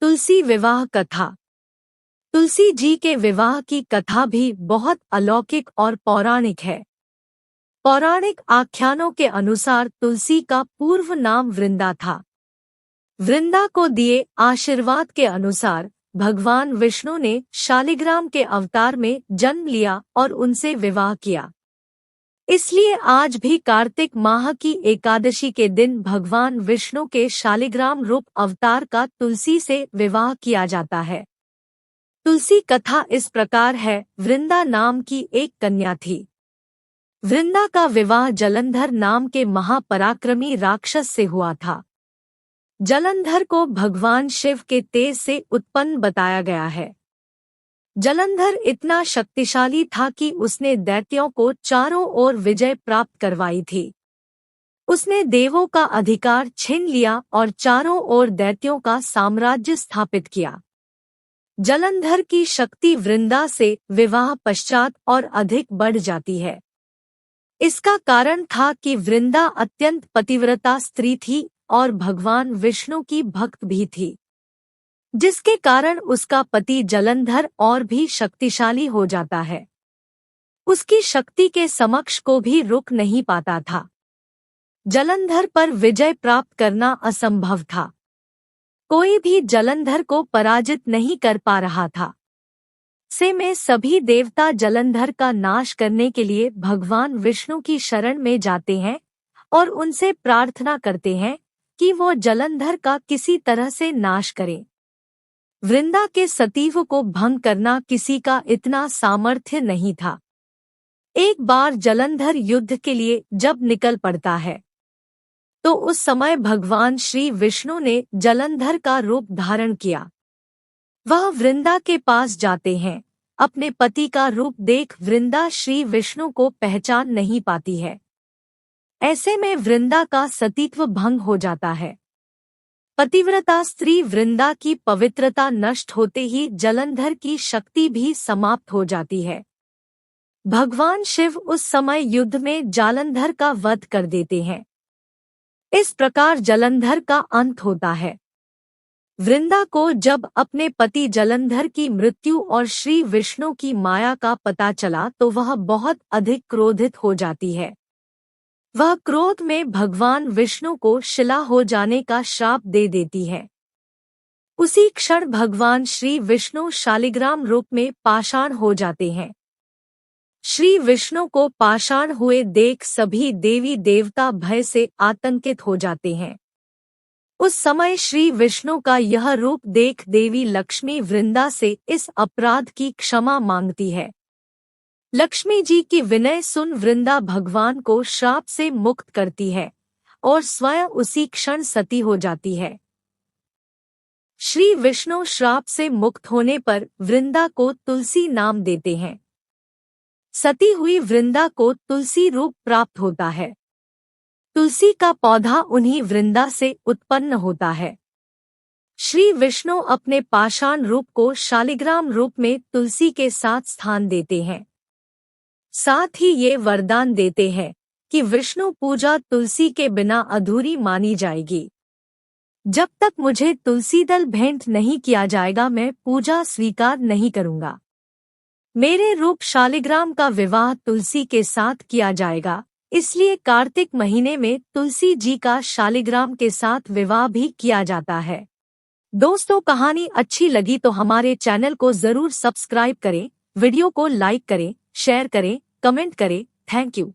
तुलसी विवाह कथा। तुलसी जी के विवाह की कथा भी बहुत अलौकिक और पौराणिक है। पौराणिक आख्यानों के अनुसार तुलसी का पूर्व नाम वृंदा था। वृंदा को दिए आशीर्वाद के अनुसार भगवान विष्णु ने शालिग्राम के अवतार में जन्म लिया और उनसे विवाह किया। इसलिए आज भी कार्तिक माह की एकादशी के दिन भगवान विष्णु के शालिग्राम रूप अवतार का तुलसी से विवाह किया जाता है। तुलसी कथा इस प्रकार है। वृंदा नाम की एक कन्या थी। वृंदा का विवाह जलंधर नाम के महापराक्रमी राक्षस से हुआ था। जलंधर को भगवान शिव के तेज से उत्पन्न बताया गया है। जलंधर इतना शक्तिशाली था कि उसने दैत्यों को चारों ओर विजय प्राप्त करवाई थी। उसने देवों का अधिकार छीन लिया और चारों ओर दैत्यों का साम्राज्य स्थापित किया। जलंधर की शक्ति वृंदा से विवाह पश्चात और अधिक बढ़ जाती है। इसका कारण था कि वृंदा अत्यंत पतिव्रता स्त्री थी और भगवान विष्णु की भक्त भी थी, जिसके कारण उसका पति जलंधर और भी शक्तिशाली हो जाता है। उसकी शक्ति के समक्ष को भी रुक नहीं पाता था। जलंधर पर विजय प्राप्त करना असंभव था। कोई भी जलंधर को पराजित नहीं कर पा रहा था। से में सभी देवता जलंधर का नाश करने के लिए भगवान विष्णु की शरण में जाते हैं और उनसे प्रार्थना करते हैं कि वो जलंधर का किसी तरह से नाश करें। वृंदा के सतीव को भंग करना किसी का इतना सामर्थ्य नहीं था। एक बार जलंधर युद्ध के लिए जब निकल पड़ता है तो उस समय भगवान श्री विष्णु ने जलंधर का रूप धारण किया। वह वृंदा के पास जाते हैं। अपने पति का रूप देख वृंदा श्री विष्णु को पहचान नहीं पाती है। ऐसे में वृंदा का सतीत्व भंग हो जाता है। पतिव्रता स्त्री वृंदा की पवित्रता नष्ट होते ही जलंधर की शक्ति भी समाप्त हो जाती है। भगवान शिव उस समय युद्ध में जालंधर का वध कर देते हैं। इस प्रकार जलंधर का अंत होता है। वृंदा को जब अपने पति जलंधर की मृत्यु और श्री विष्णु की माया का पता चला तो वह बहुत अधिक क्रोधित हो जाती है। वह क्रोध में भगवान विष्णु को शिला हो जाने का श्राप दे देती है। उसी क्षण भगवान श्री विष्णु शालिग्राम रूप में पाषाण हो जाते हैं। श्री विष्णु को पाषाण हुए देख सभी देवी देवता भय से आतंकित हो जाते हैं। उस समय श्री विष्णु का यह रूप देख देवी लक्ष्मी वृंदा से इस अपराध की क्षमा मांगती है। लक्ष्मी जी की विनय सुन वृंदा भगवान को श्राप से मुक्त करती है और स्वयं उसी क्षण सती हो जाती है। श्री विष्णु श्राप से मुक्त होने पर वृंदा को तुलसी नाम देते हैं। सती हुई वृंदा को तुलसी रूप प्राप्त होता है। तुलसी का पौधा उन्हीं वृंदा से उत्पन्न होता है। श्री विष्णु अपने पाषाण रूप को शालिग्राम रूप में तुलसी के साथ स्थान देते हैं। साथ ही ये वरदान देते हैं कि विष्णु पूजा तुलसी के बिना अधूरी मानी जाएगी। जब तक मुझे तुलसी दल भेंट नहीं किया जाएगा मैं पूजा स्वीकार नहीं करूंगा। मेरे रूप शालिग्राम का विवाह तुलसी के साथ किया जाएगा। इसलिए कार्तिक महीने में तुलसी जी का शालिग्राम के साथ विवाह भी किया जाता है। दोस्तों, कहानी अच्छी लगी तो हमारे चैनल को जरूर सब्सक्राइब करें, वीडियो को लाइक करें, शेयर करें, कमेंट करें। Thank you.